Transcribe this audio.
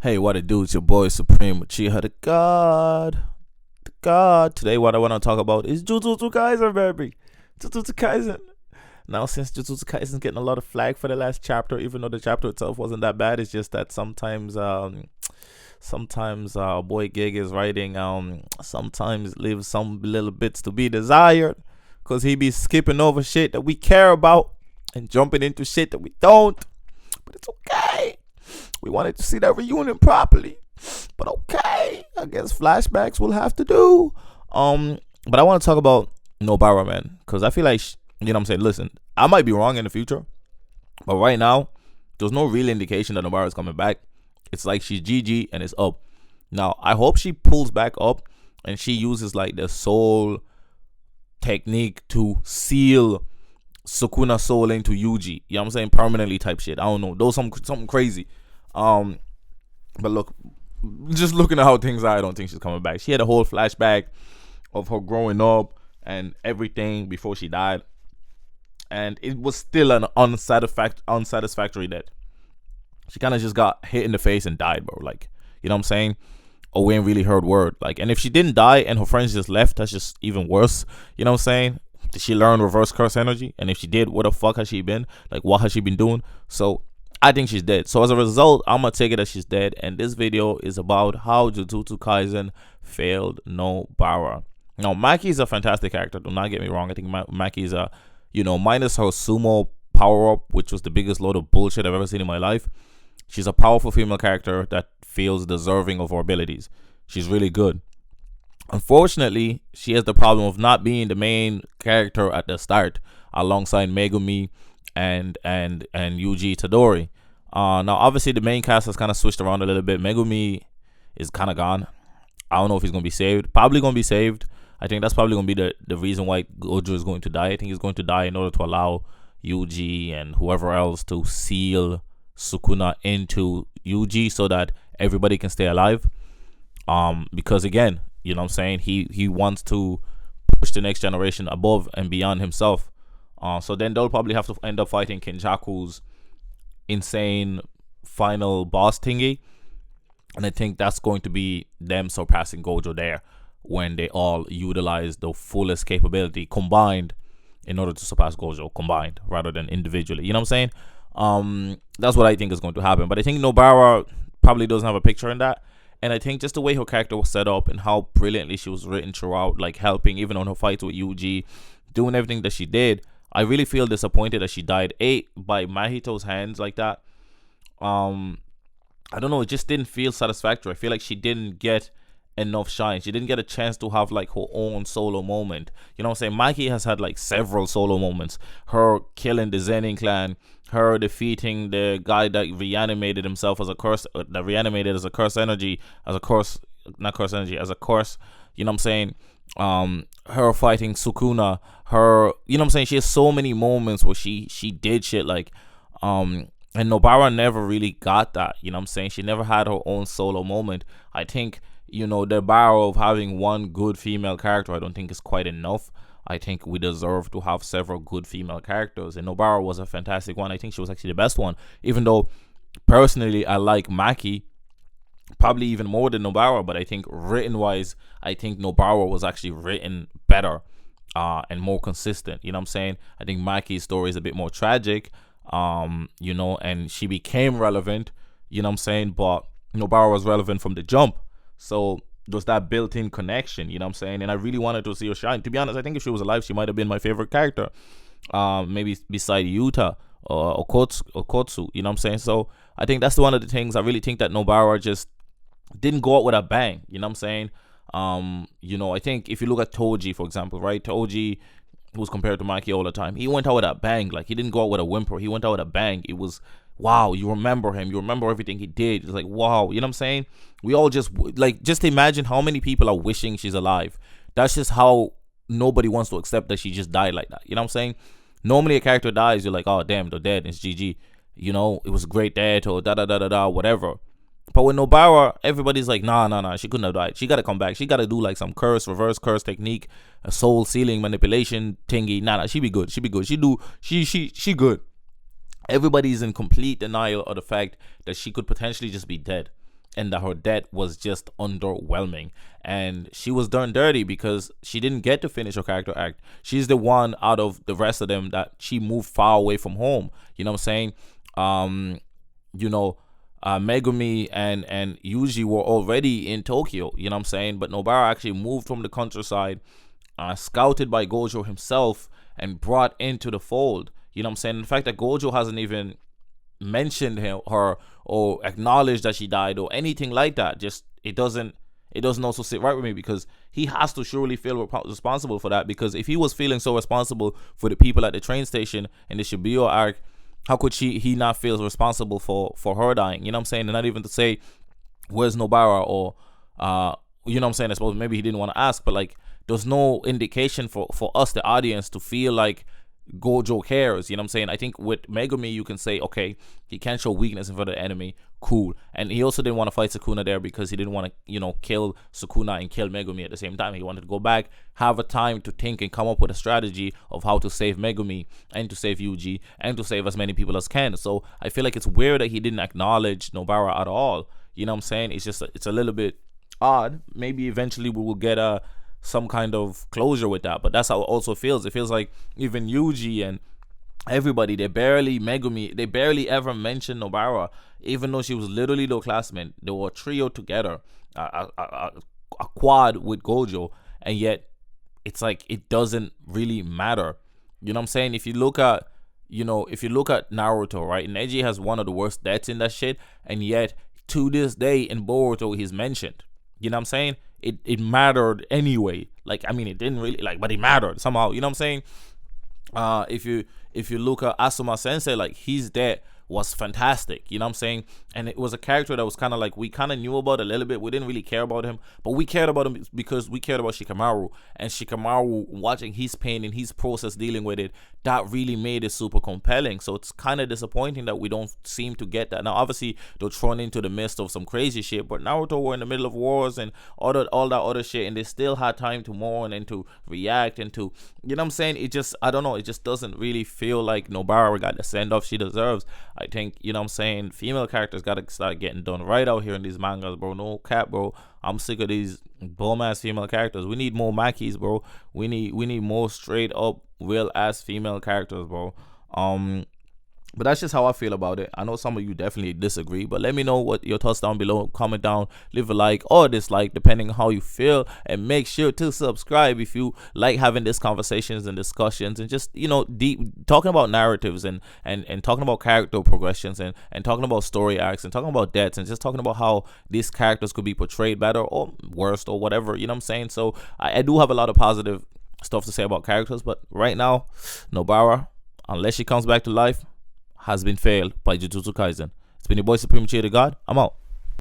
Hey, what it do? It's your boy Supreme Uchiha, the God. The God. Today, what I want to talk about is Jujutsu Kaisen, baby. Jujutsu Kaisen. Now, since Jujutsu Kaisen is getting a lot of flag for the last chapter, even though the chapter itself wasn't that bad, it's just that sometimes boy Gege is writing sometimes leaves some little bits to be desired, cause he be skipping over shit that we care about and jumping into shit that we don't. But it's okay. We wanted to see that reunion properly, but okay, I guess flashbacks will have to do. But I want to talk about Nobara, man, because I feel like you know what I'm saying. Listen, I might be wrong in the future, but right now there's no real indication that Nobara is coming back. It's like she's GG and it's up. Now I hope she pulls back up and she uses like the soul technique to seal Sukuna soul into Yuji. You know what I'm saying? Permanently type shit. I don't know. Those something crazy. But look, just looking at how things are, I don't think she's coming back. She had a whole flashback of her growing up and everything before she died, and it was still an unsatisfactory death. She kind of just got hit in the face and died, bro. Like, you know what I'm saying? Or we ain't really heard word. Like, and if she didn't die and her friends just left, that's just even worse. You know what I'm saying? Did she learn reverse curse energy? And if she did, what the fuck has she been? Like, what has she been doing? So I think she's dead. So as a result, I'm gonna take it that she's dead. And this video is about how Jujutsu Kaisen failed Nobara. Now, Maki is a fantastic character. Do not get me wrong. I think Maki is minus her sumo power up, which was the biggest load of bullshit I've ever seen in my life. She's a powerful female character that feels deserving of her abilities. She's really good. Unfortunately, she has the problem of not being the main character at the start, alongside Megumi and Yuji Tadori. Now, obviously, the main cast has kind of switched around a little bit. Megumi is kind of gone. I don't know if he's going to be saved. Probably going to be saved. I think that's probably going to be the reason why Gojo is going to die. I think he's going to die in order to allow Yuji and whoever else to seal Sukuna into Yuji so that everybody can stay alive. Because again, you know what I'm saying, he wants to push the next generation above and beyond himself. So then they'll probably have to end up fighting Kenjaku's insane final boss thingy. And I think that's going to be them surpassing Gojo there when they all utilize the fullest capability combined in order to surpass Gojo, combined rather than individually. You know what I'm saying? That's what I think is going to happen. But I think Nobara probably doesn't have a picture in that. And I think just the way her character was set up and how brilliantly she was written throughout, like helping even on her fights with Yuji, doing everything that she did, I really feel disappointed that she died by Mahito's hands like that. I don't know, it just didn't feel satisfactory. I feel like she didn't get enough shine. She didn't get a chance to have like her own solo moment. You know what I'm saying? Maki has had like several solo moments. Her killing the Zenin clan, her defeating the guy that reanimated himself as a curse, that reanimated as a curse energy, as a curse, not curse energy, as a curse. You know what I'm saying? Her fighting Sukuna, her, you know what I'm saying? She has so many moments where she did shit like, and Nobara never really got that. You know what I'm saying? She never had her own solo moment. I think, the bar of having one good female character, I don't think is quite enough. I think we deserve to have several good female characters, and Nobara was a fantastic one. I think she was actually the best one, even though personally I like Maki probably even more than Nobara, but I think written wise, I think Nobara was actually written better and more consistent. You know what I'm saying? I think Maki's story is a bit more tragic, and she became relevant, you know what I'm saying, but Nobara was relevant from the jump. So there's that built-in connection, you know what I'm saying? And I really wanted to see her shine. To be honest, I think if she was alive, she might have been my favorite character. Maybe beside Yuta or Kotsu, you know what I'm saying? So I think that's one of the things. I really think that Nobara just didn't go out with a bang, you know what I'm saying? I think if you look at Toji, for example, right? Toji, who's compared to Maki all the time, he went out with a bang. Like, he didn't go out with a whimper. He went out with a bang. It was, wow, you remember him. You remember everything he did. It's like, wow, you know what I'm saying? We all just imagine how many people are wishing she's alive. That's just how nobody wants to accept that she just died like that. You know what I'm saying? Normally a character dies, you're like, oh, damn, they're dead. It's GG. It was a great death or da-da-da-da-da, whatever. But with Nobara, everybody's like, nah, she couldn't have died. She got to come back. She got to do like some reverse curse technique, a soul sealing manipulation thingy. Nah, she be good. She good. Everybody's in complete denial of the fact that she could potentially just be dead. and that her death was just underwhelming. And she was done dirty because she didn't get to finish her character act. She's the one out of the rest of them that she moved far away from home. You know what I'm saying? You know, Megumi and Yuji were already in Tokyo. You know what I'm saying? But Nobara actually moved from the countryside, scouted by Gojo himself, and brought into the fold. You know what I'm saying? The fact that Gojo hasn't even mentioned her or acknowledged that she died or anything like that, just it doesn't also sit right with me, because he has to surely feel responsible for that. Because if he was feeling so responsible for the people at the train station in the Shibuya arc, how could he not feel responsible for her dying? You know what I'm saying? And not even to say where's Nobara, or you know what I'm saying, I suppose maybe he didn't want to ask, but like there's no indication for us, the audience, to feel like Gojo cares. You know what I'm saying? I think with Megumi you can say, okay, he can't show weakness in front of the enemy, cool. And he also didn't want to fight Sukuna there because he didn't want to, you know, kill Sukuna and kill Megumi at the same time. He wanted to go back, have a time to think and come up with a strategy of how to save Megumi and to save Yuji and to save as many people as can. So I feel like it's weird that he didn't acknowledge Nobara at all. You know what I'm saying? It's just, it's a little bit odd. Maybe eventually we will get some kind of closure with that, but that's how it also feels. It feels like even Yuji and everybody, they barely ever mention Nobara, even though she was literally their classmate. They were a trio together, a quad with Gojo, and yet it's like it doesn't really matter. You know what I'm saying? If you look at Naruto, right, Neji has one of the worst deaths in that shit, and yet to this day in Boruto he's mentioned. You know what I'm saying? It mattered anyway. Like, I mean, it didn't really, like, but it mattered somehow. You know what I'm saying? If you look at Asuma Sensei, like, his death was fantastic. You know what I'm saying? And it was a character that was kind of like, we kind of knew about a little bit. We didn't really care about him, but we cared about him because we cared about Shikamaru. And Shikamaru, watching his pain and his process dealing with it, that really made it super compelling. So it's kind of disappointing that we don't seem to get that. Now, obviously, they're thrown into the midst of some crazy shit, but Naruto were in the middle of wars and all that other shit, and they still had time to mourn and to react and to, you know what I'm saying? It just, I don't know, it just doesn't really feel like Nobara got the send-off she deserves. I think, you know what I'm saying, female characters gotta start getting done right out here in these mangas, bro. No cap, bro. I'm sick of these bum-ass female characters. We need more Makis, bro. We need more straight-up, real-ass female characters, bro. But that's just how I feel about it. I know some of you definitely disagree, but let me know what your thoughts down below. Comment down, leave a like or dislike depending on how you feel, and make sure to subscribe if you like having these conversations and discussions and just, you know, deep talking about narratives and talking about character progressions and talking about story arcs and talking about deaths and just talking about how these characters could be portrayed better or worse or whatever, you know what I'm saying? So I do have a lot of positive stuff to say about characters, but right now, Nobara, unless she comes back to life, has been failed by Jujutsu Kaisen. It's been your boy Supreme Cheer to God. I'm out.